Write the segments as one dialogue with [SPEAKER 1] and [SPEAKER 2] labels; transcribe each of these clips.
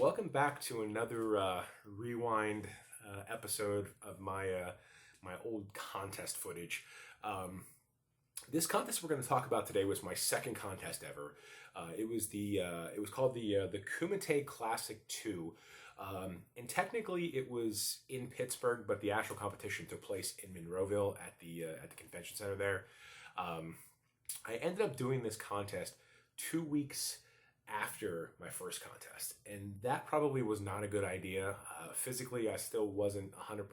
[SPEAKER 1] welcome back to another rewind episode of my old contest footage. This contest we're going to talk about today was my second contest ever. It was called the Kumite Classic 2, and technically it was in Pittsburgh, but the actual competition took place in Monroeville at the convention center there. I ended up doing this contest 2 weeks after my first contest, and that probably was not a good idea. Physically, I still wasn't 100%.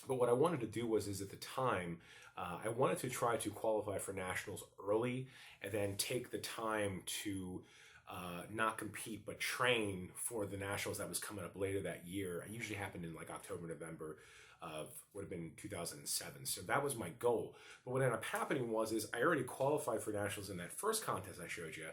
[SPEAKER 1] But what I wanted to do was at the time, I wanted to try to qualify for nationals early and then take the time to not compete but train for the nationals that was coming up later that year. It usually happened in like October, November of would have been 2007. So that was my goal. But what ended up happening was I already qualified for nationals in that first contest I showed you.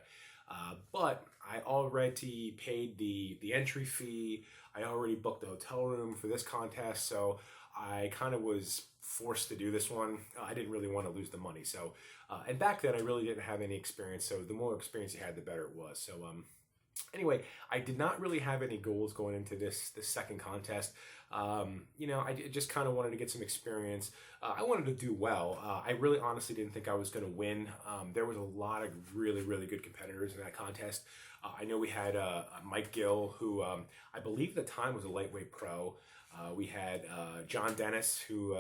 [SPEAKER 1] But I already paid the entry fee. I already booked the hotel room for this contest. So I kind of was forced to do this one. I didn't really want to lose the money. So, and back then I really didn't have any experience. So the more experience you had, the better it was. So, anyway, I did not really have any goals going into this second contest. I just kind of wanted to get some experience. I wanted to do well. I really honestly didn't think I was going to win. There was a lot of really, really good competitors in that contest. I know we had Mike Gill, who I believe at the time was a lightweight pro. We had John Dennis, who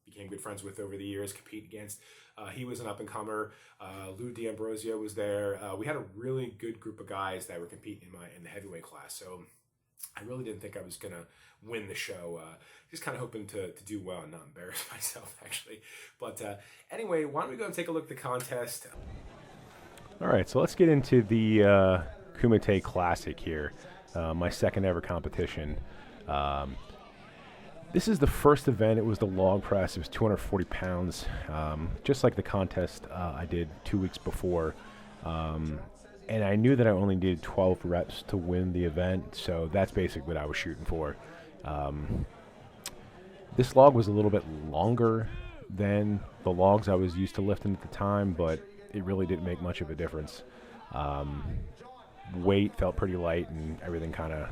[SPEAKER 1] became good friends with over the years, compete against. He was an up-and-comer. Lou D'Ambrosio was there. We had a really good group of guys that were competing in the heavyweight class. So I really didn't think I was going to win the show. Just kind of hoping to do well and not embarrass myself, actually. But anyway, why don't we go and take a look at the contest.
[SPEAKER 2] All right, so let's get into the Kumite Classic here, my second ever competition. This is the first event. It was the log press. It was 240 pounds, just like the contest I did 2 weeks before. And I knew that I only needed 12 reps to win the event, so that's basically what I was shooting for. This log was a little bit longer than the logs I was used to lifting at the time, but it really didn't make much of a difference. Weight felt pretty light, and everything kind of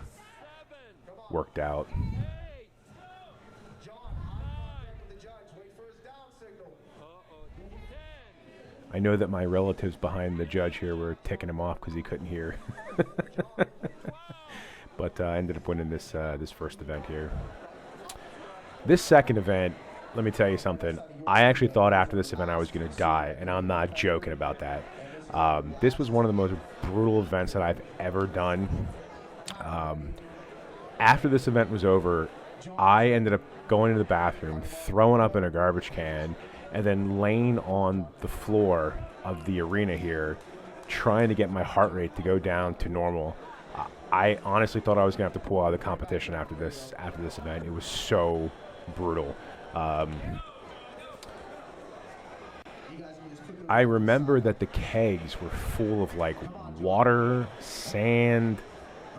[SPEAKER 2] worked out. I know that my relatives behind the judge here were ticking him off because he couldn't hear. But I ended up winning this first event here. This second event, let me tell you something. I actually thought after this event I was going to die, and I'm not joking about that. This was one of the most brutal events that I've ever done. After this event was over, I ended up going to the bathroom, throwing up in a garbage can, and then laying on the floor of the arena here, trying to get my heart rate to go down to normal. I honestly thought I was going to have to pull out of the competition after this event. It was so brutal. I remember that the kegs were full of like water, sand,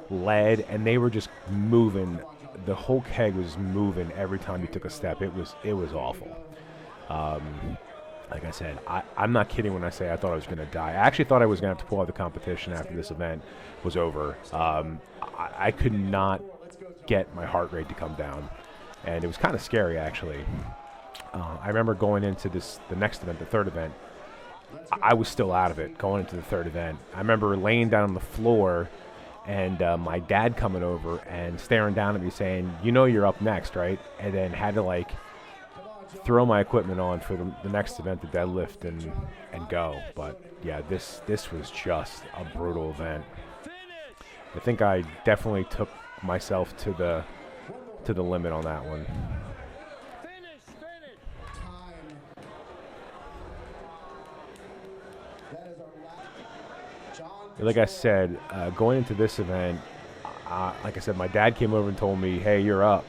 [SPEAKER 2] lead, and they were just moving. The whole keg was moving every time you took a step. It was awful. Like I said, I'm not kidding when I say I thought I was going to die. I actually thought I was going to have to pull out of the competition after this event was over. I could not get my heart rate to come down, and it was kind of scary, actually. I remember going into the next event, the third event, I was still out of it going into the third event. I remember laying down on the floor and my dad coming over and staring down at me saying, "You know you're up next, right?" And then had to like throw my equipment on for the next event, the deadlift, and go. But yeah, this was just a brutal event. I think I definitely took myself to the limit on that one. Like I said, going into this event, like I said, my dad came over and told me, "Hey, you're up."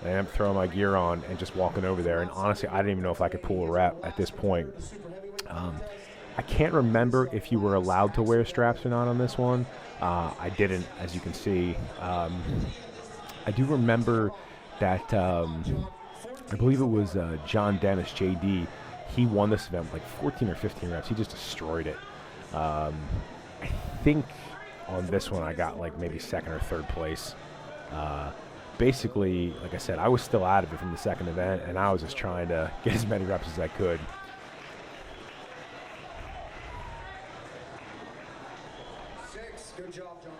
[SPEAKER 2] And I ended up throwing my gear on and just walking over there. And honestly, I didn't even know if I could pull a rep at this point. I can't remember if you were allowed to wear straps or not on this one. I didn't, as you can see. I do remember that I believe it was John Dennis, JD. He won this event with like 14 or 15 reps. He just destroyed it. I think on this one, I got like maybe second or third place. Basically, like I said, I was still out of it from the second event, and I was just trying to get as many reps as I could.
[SPEAKER 3] Good job, John.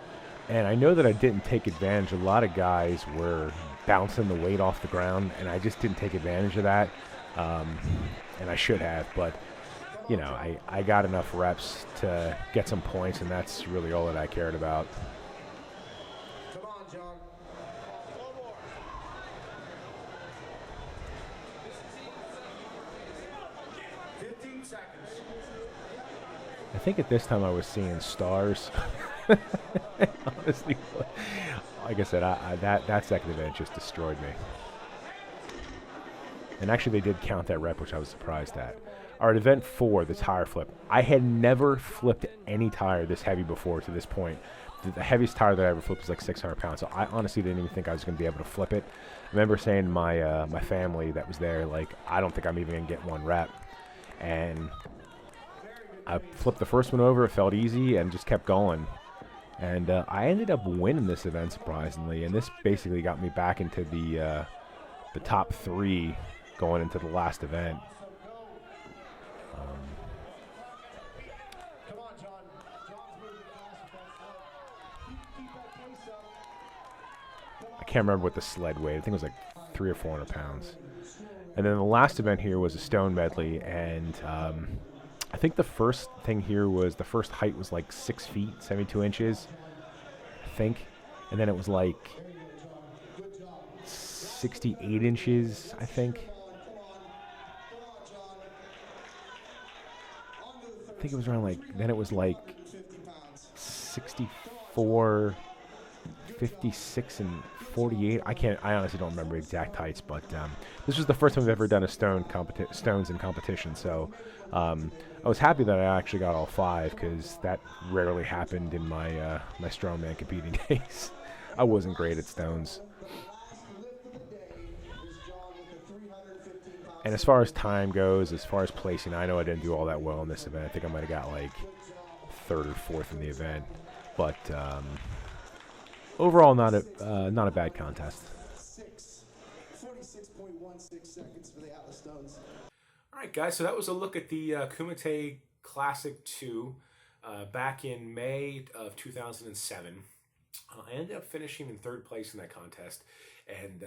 [SPEAKER 2] And I know that I didn't take advantage. A lot of guys were bouncing the weight off the ground, and I just didn't take advantage of that. And I should have, but you know, I got enough reps to get some points, and that's really all that I cared about.
[SPEAKER 3] Come on, John. One more. Fifteen seconds.
[SPEAKER 2] I think at this time I was seeing stars. Honestly, like I said, that second event just destroyed me. And actually, they did count that rep, which I was surprised at. All right, event 4, the tire flip. I had never flipped any tire this heavy before to this point. The heaviest tire that I ever flipped was like 600 pounds, so I honestly didn't even think I was going to be able to flip it. I remember saying to my family that was there, like, I don't think I'm even going to get one rep. And I flipped the first one over, it felt easy, and just kept going. And I ended up winning this event, surprisingly, and this basically got me back into the top 3 going into the last event. I can't remember what the sled weighed. I think it was like 300 or 400 pounds. And then the last event here was a stone medley, and I think the first thing here was the first height was like 6 feet, 72 inches, I think. And then it was like 68 inches, I think. I think it was around like, then it was like 64, 56, and 48. I honestly don't remember exact heights, but this was the first time I've ever done a stones in competition. So I was happy that I actually got all 5, because that rarely happened in my my strongman competing days. I wasn't great at stones. And as far as time goes, as far as placing, I know I didn't do all that well in this event. I think I might have got like 3rd or 4th in the event, but overall, not a bad contest.
[SPEAKER 3] 46.16 seconds for the Atlas Stones.
[SPEAKER 1] All right, guys, so that was a look at the Kumite Classic 2 back in May of 2007. I ended up finishing in 3rd place in that contest, and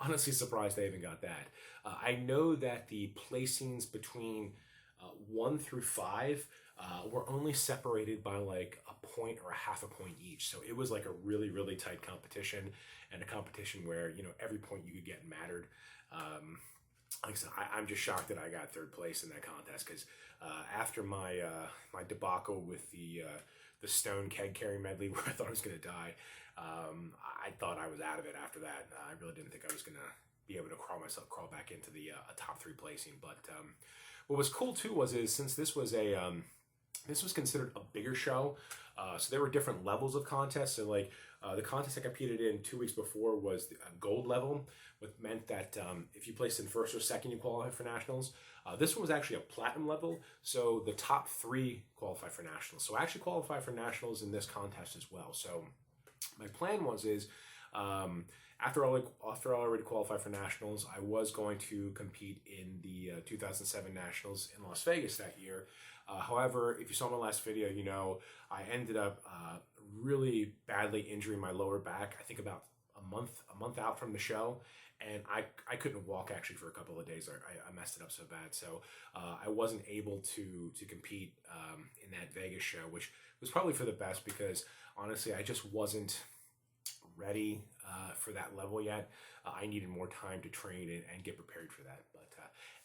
[SPEAKER 1] honestly surprised I even got that. I know that the placings between 1 through 5 were only separated by like a point or a half a point each. So it was like a really, really tight competition, and a competition where, you know, every point you could get mattered. Like I said, I'm just shocked that I got 3rd place in that contest, because after my my debacle with the stone keg carry medley, where I thought I was going to die, I thought I was out of it after that. I really didn't think I was going to be able to crawl back into the a top 3 placing. But what was cool too was since this was this was considered a bigger show, so there were different levels of contests. So like the contest I competed in 2 weeks before was the gold level, which meant that if you placed in 1st or 2nd, you qualified for nationals. This one was actually a platinum level, so the top 3 qualified for nationals. So I actually qualified for nationals in this contest as well. So my plan was after I already qualified for nationals, I was going to compete in the 2007 nationals in Las Vegas that year. However, if you saw my last video, you know I ended up really badly injuring my lower back. I think about a month out from the show, and I couldn't walk actually for a couple of days. I messed it up so bad, so I wasn't able to compete in that Vegas show, which was probably for the best, because honestly I just wasn't ready for that level yet. I needed more time to train and get prepared for that. But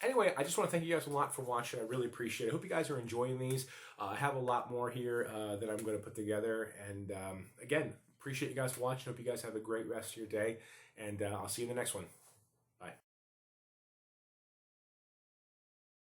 [SPEAKER 1] anyway, I just want to thank you guys a lot for watching. I really appreciate it. I hope you guys are enjoying these. I have a lot more here that I'm going to put together. And again, appreciate you guys watching. Hope you guys have a great rest of your day. And I'll see you in the next one.